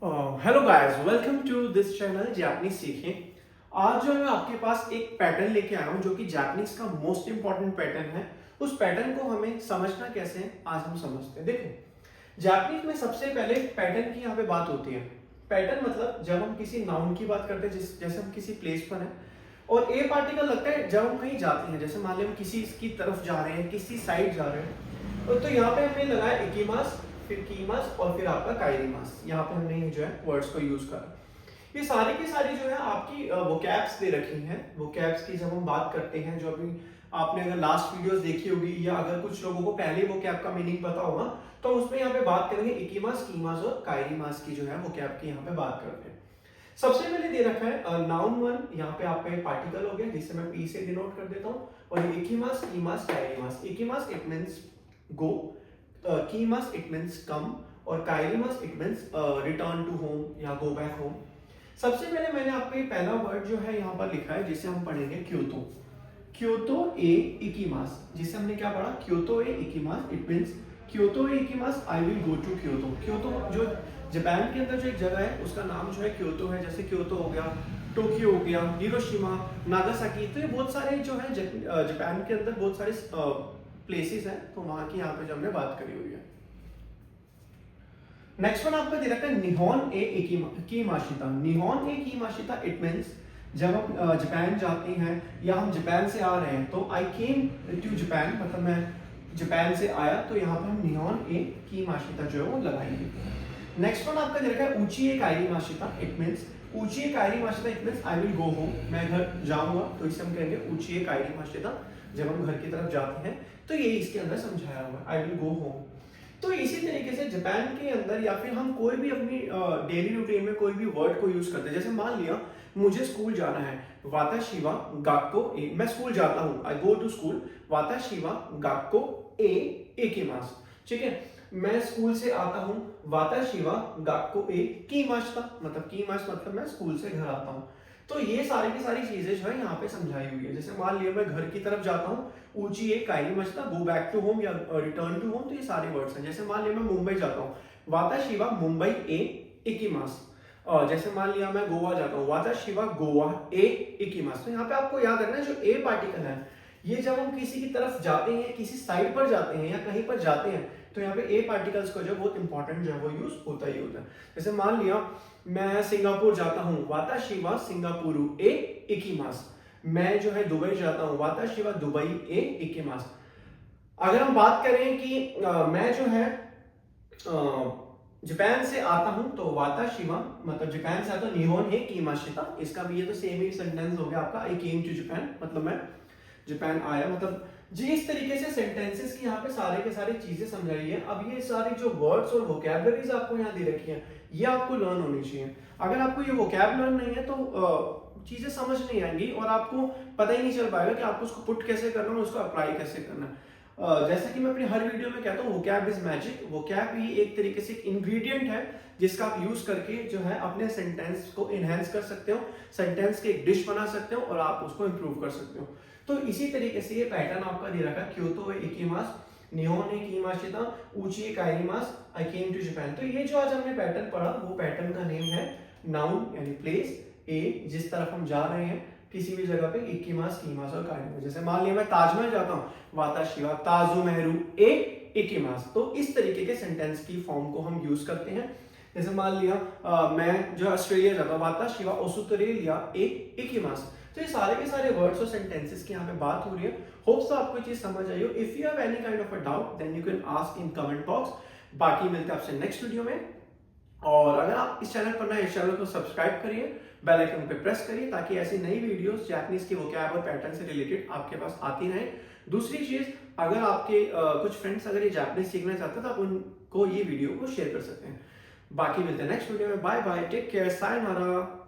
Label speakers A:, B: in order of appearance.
A: Hello guys, welcome to this channel Japanese सीखें। आज जो मैं आपके पास एक पैटर्न लेके आया हूँ जो कि जापानीज का मोस्ट इंपॉर्टेंट पैटर्न है। उस पैटर्न को हमें समझना कैसे है आज हम समझते हैं। देखो, जापानीज में सबसे पहले पैटर्न की यहाँ पे बात होती है। पैटर्न मतलब जब हम किसी नाउन की बात करते हैं, जैसे हम किसी प्लेस पर हैं और ए पार्टिकल लगता है जब हम कहीं जाते हैं, जैसे मान लो हम किसी की तरफ जा रहे हैं, किसी साइड जा रहे हैं, तो यहाँ पे हमने लगाया इकिमास, फिर कीमास और फिर आपका काइरीमास। यहाँ पे हमने जो है वर्ड्स को यूज करा। ये सारी की सारी जो है आपकी वोकैब्स दे रखी हैं। वोकैब्स की जब हम बात करते हैं, जो अभी आपने अगर लास्ट वीडियोस देखी होगी या अगर कुछ लोगों को पहले वोकैब का मीनिंग पता होगा, तो उसमें यहाँ पे बात करेंगे इकिमास, कीमास और काइरीमास की जो है वोकैब की यहाँ पे बात करते हैं। सबसे पहले दे रखा है नाउन वन, यहाँ पे आपका पार्टिकल हो गया जिसे मैं पी से डिनोट कर देता हूँ, और इकिमास, कीमास, काइरीमास। इकिमास इट मींस गो, कीमास इट मींस कम, और काइरीमास it means return to home या गो बैक होम। सबसे पहले मैंने आपको ये पहला वर्ड जो है यहाँ पर लिखा है जिसे हम पढ़ेंगे क्योतो। क्योतो ए इकिमास, जिसे हमने क्या पढ़ा, क्योतो ए इकिमास इट मींस क्योतो ए इकिमास I will go to Kyoto. Kyoto जो जापान के अंदर जो एक जगह है उसका नाम जो है क्योतो है। जैसे क्योतो हो गया, टोक्यो हो गया, हिरोशिमा, नागासाकी, तो ये बहुत सारे जो है जापान के अंदर बहुत सारे प्लेसेस हैं, तो वहां की यहाँ पे जो हमने बात करी हुई है। नेक्स्ट वन आपका दे रखा है निहोन ए इकिमाशिता। निहोन ए इकिमाशिता इट मींस जब हम जापान जाते हैं या हम जापान से आ रहे हैं, तो आई केम टू जापान, मतलब मैं जापान से आया, तो यहाँ पर हम निहोन ए इकिमाशिता जो है वो लगाएंगे। नेक्स्ट वन आपका दे रखा है ऊंची ए काइरीमाशिता इट मींस ऊंची ए काइरीमाशिता it means I will go home, मैं घर जाऊंगा, तो इसे हम कहेंगे ऊंची ए काइरीमाशिता। जब हम घर की तरफ जाते हैं तो ये इसके अंदर समझाया हुआ है, आई विल गो होम। तो इसी तरीके से जापान के अंदर या फिर हम कोई भी अपनी डेली रूटीन में कोई भी वर्ड को यूज करते हैं, जैसे मान लिया मुझे स्कूल जाना है, वाताशिवा गाक्को ए, मैं स्कूल जाता हूँ, आई गो टू स्कूल, वाताशिवा गाक्को ए इकिमास। ठीक है, मैं स्कूल से आता हूँ, वाताशिवा गाक्को ए कीमाशिता, मतलब कीमास मतलब मैं स्कूल से घर आता हूँ। तो ये सारी की सारी चीजें जो है यहाँ पे समझाई हुई है। जैसे मान लिया मैं घर की तरफ जाता हूँ, ऊंची एक काइरीमाशिता, गो बैक टू होम या रिटर्न टू होम, तो ये सारे वर्ड्स हैं। जैसे मान लिया मैं मुंबई जाता हूँ, वाताशिवा मुंबई ए इकिमास। जैसे मान लिया मैं गोवा जाता हूँ, वाताशिवा गोवा ए इकिमास। तो यहाँ पे आपको याद रखना है जो ए पार्टिकल है, ये जब हम किसी की तरफ जाते हैं, किसी साइड पर जाते हैं या कहीं पर जाते हैं, तो यहाँ पे ए पार्टिकल्स को जो बहुत इंपॉर्टेंट जो है वो यूज होता ही होता है। जैसे मान लिया मैं सिंगापुर जाता हूँ, वाताशिवा सिंगापुरु ए इकिमास। मैं जो है दुबई जाता हूँ, वाताशिवा दुबई ए इकिमास। अगर हम बात करें कि मैं जो है जापान से आता हूं, तो वाताशिवा मतलब जापान से आता हूं, निहोन है कीमाशिता। इसका भी ये तो सेम ही सेंटेंस हो गया आपका, आई केम टू जापान, मतलब मैं जापान आया। मतलब जी इस तरीके से सेंटेंसेस की यहाँ पे सारे के सारे चीजें समझाई है। अब ये सारी जो वर्ड्स और वोकैबलरीज आपको यहाँ दे रखी हैं, ये आपको लर्न होनी चाहिए। अगर आपको ये वोकैब लर्न नहीं है तो चीजें समझ नहीं आएंगी और आपको पता ही नहीं चल पाएगा कि आपको उसको पुट कैसे करना है, उसको अप्लाई कैसे करना है। जैसा कि मैं अपनी हर वीडियो में कहता हूँ, वोकैब इज मैजिक। वोकैब ही एक तरीके से इंग्रेडिएंट है जिसका आप यूज करके जो है अपने सेंटेंस को एनहेंस कर सकते हो, सेंटेंस की एक डिश बना सकते हो और आप उसको इंप्रूव कर सकते हो। तो इसी तरीके से ये पैटर्न आपका दे रखा है, क्योतो है इकिमास, निहोन है कीमाशिता, ऊंची है काइरीमास, आई केम टू जापान। तो ये जो आज हमने पैटर्न पढ़ा, वो पैटर्न का नेम है नाउन यानी प्लेस ए, जिस तरफ हम जा रहे हैं किसी भी जगह पे, इकिमास, कीमास और काइरीमास। जैसे मान लिया मैं ताजमहल जाता हूँ, वाताशिवा ताजुमेहरु ए इकिमास। तो इस तरीके के सेंटेंस की फॉर्म को हम यूज करते हैं। जैसे मान लिया मैं जो ऑस्ट्रेलिया जाता हूँ, वाताशिवा ओसुतरेलिया ए इकिमास। तो ये सारे के सारे वर्ड्स और सेंटेंसेस की यहाँ पे बात हो रही है। होप्स आपको चीज समझ आई हो। If you have any kind of a doubt then you can ask in comment box. बाकी मिलते हैं आपसे नेक्स्ट वीडियो में। और अगर आप इस चैनल पर नए, इस चैनल को सब्सक्राइब करिए, बेल आइकन पे प्रेस करिए, ताकि ऐसी नई वीडियोस जापानीज के वोकैब और पैटर्न से रिलेटेड आपके पास आती रहे। दूसरी चीज, अगर आपके कुछ फ्रेंड्स अगर ये जापानीज सीखना चाहते हैं तो आप उनको ये वीडियो को शेयर कर सकते हैं। बाकी मिलते हैं नेक्स्ट वीडियो में। Bye bye, take care, sayonara.